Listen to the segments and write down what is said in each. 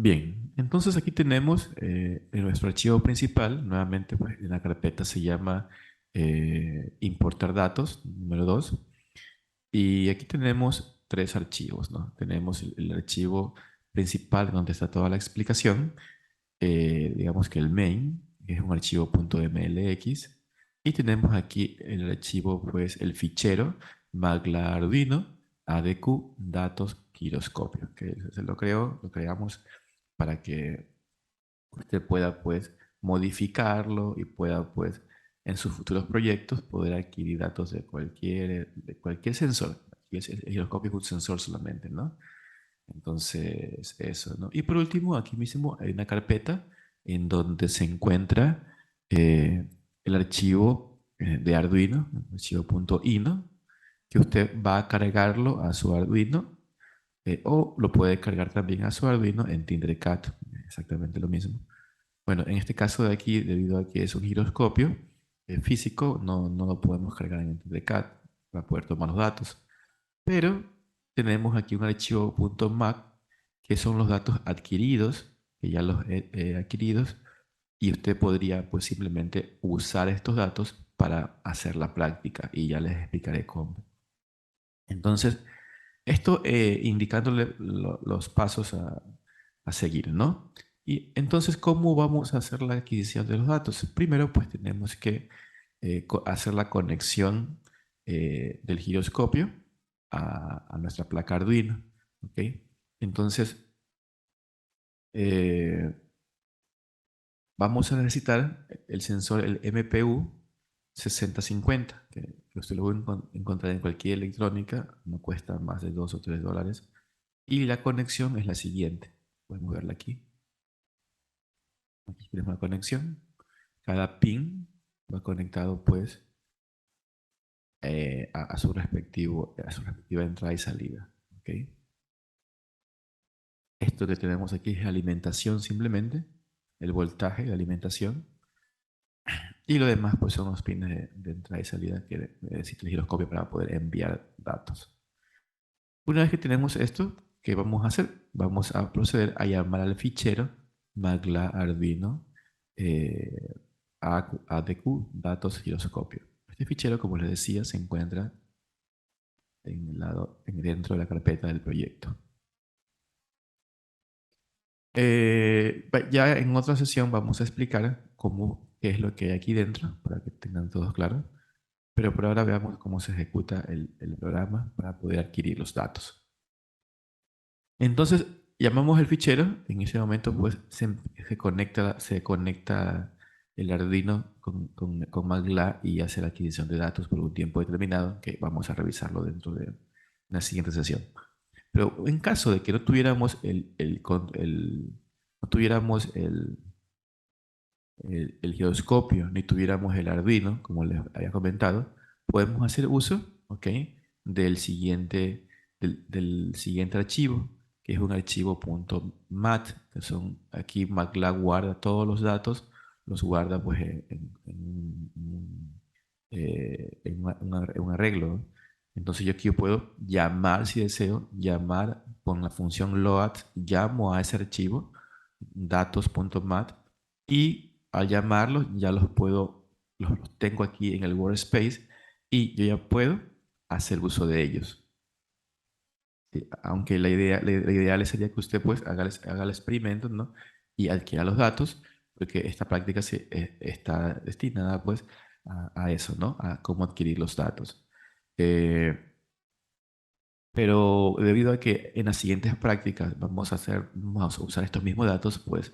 Bien, entonces aquí tenemos en nuestro archivo principal, nuevamente pues, en la carpeta se llama importar datos, número 2, y aquí tenemos tres archivos, ¿no? Tenemos el archivo principal donde está toda la explicación, digamos que el main, que es un archivo .mlx, y tenemos aquí el archivo, pues el fichero magla arduino adq datos giroscopio, que se lo creamos para que usted pueda pues modificarlo y pueda pues en sus futuros proyectos poder adquirir datos de cualquier sensor. Y el giroscopio es un sensor solamente, ¿no? Entonces, eso, ¿no? Y por último, aquí mismo hay una carpeta en donde se encuentra el archivo de Arduino, el archivo .ino, que usted va a cargarlo a su Arduino o lo puede cargar también a su Arduino en Tindercad, exactamente lo mismo. Bueno, en este caso de aquí, debido a que es un giroscopio físico, no lo podemos cargar en Tindercad para poder tomar los datos. Pero tenemos aquí un archivo .mac que son los datos adquiridos, que ya los he adquiridos, y usted podría pues simplemente usar estos datos para hacer la práctica y ya les explicaré cómo. Entonces, esto indicándole los pasos a seguir, ¿no? Y entonces, ¿cómo vamos a hacer la adquisición de los datos? Primero, pues tenemos que hacer la conexión del giroscopio a nuestra placa Arduino, ¿ok? Entonces, eh, vamos a necesitar el sensor, el MPU 6050, que usted lo puede encontrar en cualquier electrónica, no cuesta más de $2 o $3. Y la conexión es la siguiente. Podemos verla aquí. Aquí tenemos la conexión. Cada pin va conectado pues a su respectiva entrada y salida. ¿Ok? Esto que tenemos aquí es alimentación simplemente, el voltaje de alimentación. Y lo demás pues son los pines de entrada y salida que necesita el giroscopio para poder enviar datos. Una vez que tenemos esto, ¿qué vamos a hacer? Vamos a proceder a llamar al fichero magla arduino eh, adq datos giroscopio. Este fichero, como les decía, se encuentra dentro de la carpeta del proyecto. Ya en otra sesión vamos a explicar qué es lo que hay aquí dentro, para que tengan todos claro. Pero por ahora veamos cómo se ejecuta el programa para poder adquirir los datos. Entonces, llamamos el fichero, en ese momento pues se conecta el Arduino con MATLAB y hace la adquisición de datos por un tiempo determinado que vamos a revisarlo dentro de la siguiente sesión. Pero en caso de que no tuviéramos no tuviéramos el giroscopio ni tuviéramos el Arduino, como les había comentado, podemos hacer uso, ¿ok? del siguiente archivo, que es un archivo .mat, que son aquí MATLAB guarda todos los datos, los guarda pues en un arreglo, ¿no? Entonces yo aquí puedo llamar, si deseo, llamar con la función load, llamo a ese archivo, datos.mat, y al llamarlos ya los tengo aquí en el workspace y yo ya puedo hacer uso de ellos. Sí, aunque la ideal sería que usted pues haga el experimento, ¿no? Y adquiera los datos, porque esta práctica está destinada pues a eso, ¿no? A cómo adquirir los datos. Eh, pero debido a que en las siguientes prácticas vamos a usar estos mismos datos, pues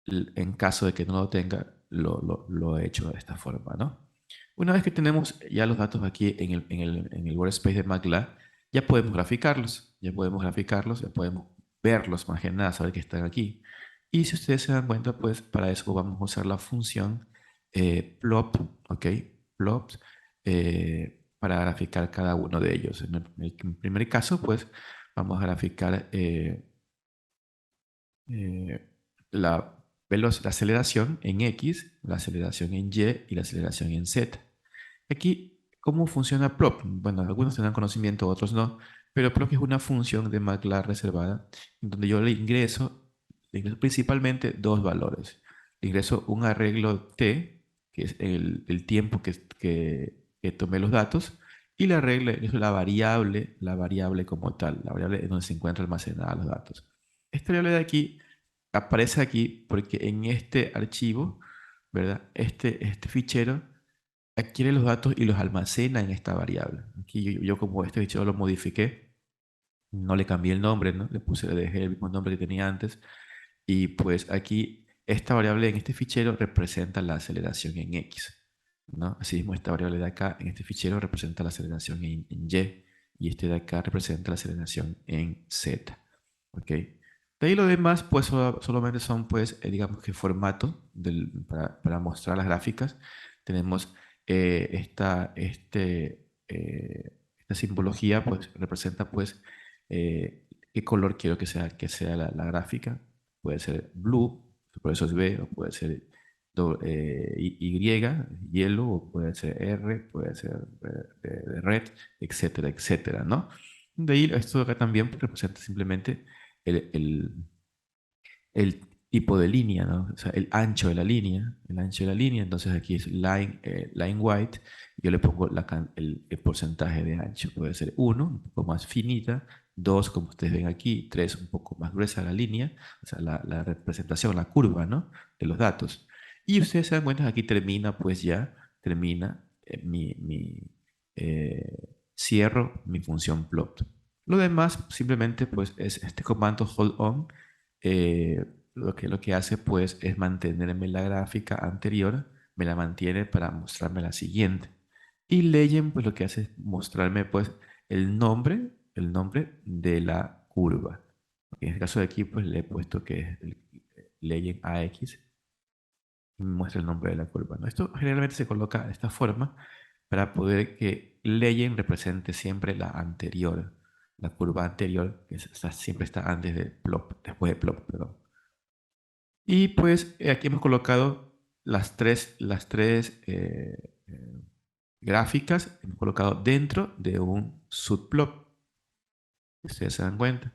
en caso de que no lo tenga, lo he hecho de esta forma, ¿no? Una vez que tenemos ya los datos aquí en el workspace de MATLAB, ya podemos verlos más que nada, saber que están aquí. Y si ustedes se dan cuenta, pues para eso vamos a usar la función plot, ¿ok? Plot, para graficar cada uno de ellos. En el primer caso, pues vamos a graficar eh, la aceleración en X, la aceleración en Y y la aceleración en Z. Aquí, ¿cómo funciona plop? Bueno, algunos tendrán conocimiento, otros no, pero plop es una función de MATLAB reservada, en donde yo le ingreso Le ingreso principalmente dos valores. Le ingreso un arreglo t, que es el tiempo que tomé los datos, y le arreglo es la variable como tal, la variable en donde se encuentran almacenados los datos. Esta variable de aquí aparece aquí porque en este archivo, ¿verdad? Este fichero adquiere los datos y los almacena en esta variable. Aquí yo como este fichero lo modifiqué, no le cambié el nombre, ¿no? Le dejé el mismo nombre que tenía antes. Y pues aquí esta variable en este fichero representa la aceleración en X, ¿no? Asimismo, esta variable de acá en este fichero representa la aceleración en Y. Y este de acá representa la aceleración en Z. ¿Ok? De ahí lo demás, pues solamente son, pues, digamos que formato para mostrar las gráficas. Tenemos esta simbología, pues, representa, pues, qué color quiero que sea la gráfica. Puede ser blue, por eso es B, o puede ser Y, yellow, o puede ser R, puede ser de red, etcétera, etcétera, ¿no? De ahí esto de acá también representa simplemente el, el- el tipo de línea, ¿no? O sea, el ancho de la línea, entonces aquí es line white, yo le pongo el porcentaje de ancho, puede ser 1, un poco más finita, 2, como ustedes ven aquí, 3, un poco más gruesa la línea, o sea, la representación, la curva, ¿no? De los datos. Y ustedes se dan cuenta, aquí termina cierro mi función plot. Lo demás simplemente pues es este comando hold on, lo que hace pues es mantenerme la gráfica anterior, me la mantiene para mostrarme la siguiente. Y legend pues lo que hace es mostrarme pues el nombre de la curva. En este caso de aquí pues le he puesto que es el legend AX y me muestra el nombre de la curva, ¿no? Esto generalmente se coloca de esta forma para poder que legend represente siempre la curva anterior, que siempre está antes de plop, después de plop, perdón. Y pues aquí hemos colocado las tres gráficas, hemos colocado dentro de un subplot. Ustedes se dan cuenta.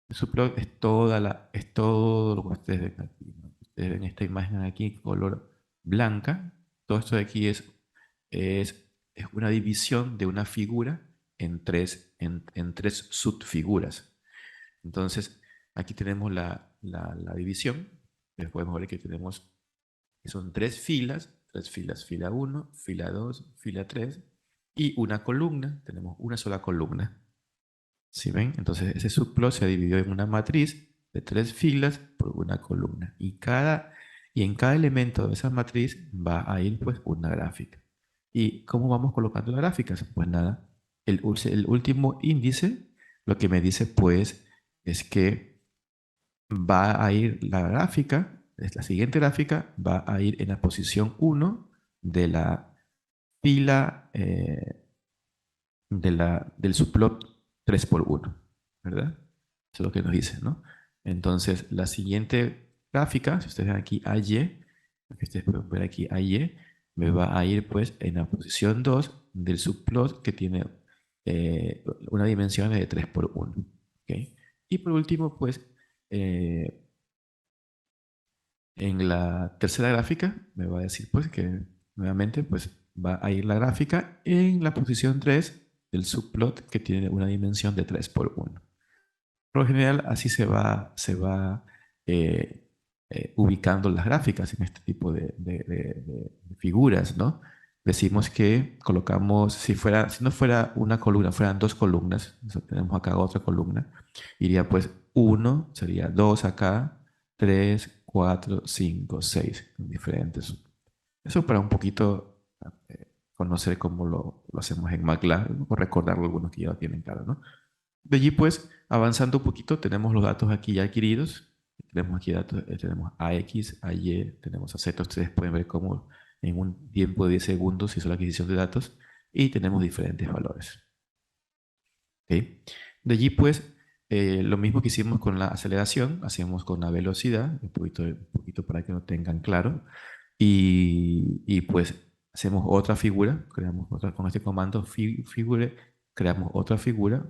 El subplot es todo lo que ustedes ven aquí, ¿no? Ustedes ven esta imagen aquí, color blanca. Todo esto de aquí es, es una división de una figura en tres subfiguras. Entonces, aquí tenemos la división. Después podemos ver que tenemos, que son tres filas, fila uno, fila 2, fila 3 y una columna. Tenemos una sola columna. ¿Sí ven? Entonces, ese subplot se dividió en una matriz de 3 filas por una columna. Y en cada elemento de esa matriz va a ir pues una gráfica. ¿Y cómo vamos colocando las gráficas? Pues nada, el último índice lo que me dice pues es que va a ir la gráfica, la siguiente gráfica va a ir en la posición 1 de la fila del subplot 3 por 1, ¿verdad? Eso es lo que nos dice, ¿no? Entonces, la siguiente gráfica, si ustedes ven aquí AY, que ustedes pueden ver aquí AY, me va a ir pues en la posición 2 del subplot que tiene una dimensión de 3 por 1. ¿Ok? Y por último, pues, eh, en la tercera gráfica me va a decir pues que nuevamente pues va a ir la gráfica en la posición 3 del subplot que tiene una dimensión de 3 por 1. Por lo general así se va ubicando las gráficas en este tipo de figuras, ¿no? Decimos que colocamos, si no fuera una columna, fueran dos columnas, tenemos acá otra columna, iría pues 1, sería 2 acá, 3, 4, 5, 6, diferentes. Eso para un poquito conocer cómo lo hacemos en MATLAB, o recordarlo algunos que ya lo tienen claro, ¿no? De allí, pues, avanzando un poquito, tenemos los datos aquí ya adquiridos. Tenemos aquí datos, tenemos a X, a Y, tenemos a Z. Ustedes pueden ver cómo en un tiempo de 10 segundos se hizo la adquisición de datos y tenemos diferentes valores. ¿Ok? De allí, pues, lo mismo que hicimos con la aceleración, hacemos con la velocidad, un poquito para que lo tengan claro. Y pues hacemos otra figura, creamos otra con este comando figure, creamos otra figura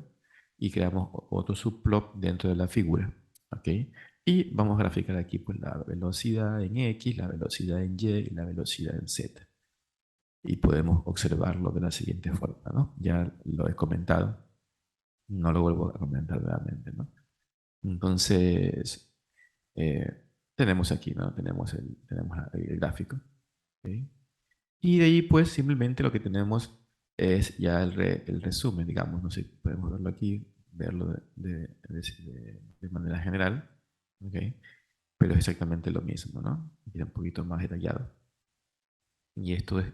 y creamos otro subplot dentro de la figura. ¿Ok? Y vamos a graficar aquí pues la velocidad en X, la velocidad en Y y la velocidad en Z. Y podemos observarlo de la siguiente forma, ¿no? Ya lo he comentado, no lo vuelvo a comentar nuevamente, ¿no? Entonces, eh, tenemos aquí, ¿no? Tenemos el gráfico. ¿Ok? Y de ahí, pues, simplemente lo que tenemos es ya el resumen, digamos, no sé, podemos verlo aquí, verlo de manera general, ¿ok? Pero es exactamente lo mismo, ¿no? Aquí un poquito más detallado. Y esto es,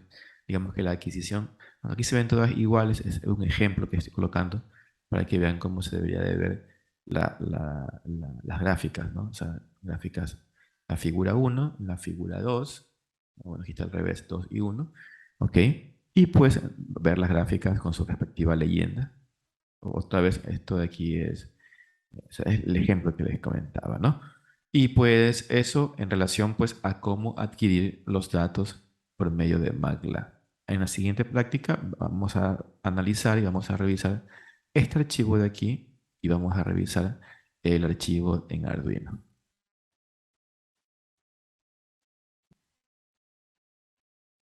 digamos que la adquisición, bueno, aquí se ven todas iguales, es un ejemplo que estoy colocando para que vean cómo se debería de ver las gráficas, ¿no? O sea, gráficas, la figura uno, la figura 2, bueno, aquí está al revés, 2 y uno, ¿ok? Y pues ver las gráficas con su respectiva leyenda. Otra vez, esto de aquí o sea, es el ejemplo que les comentaba, ¿no? Y pues eso en relación pues a cómo adquirir los datos por medio de Magla. En la siguiente práctica vamos a analizar y vamos a revisar este archivo de aquí y vamos a revisar el archivo en Arduino.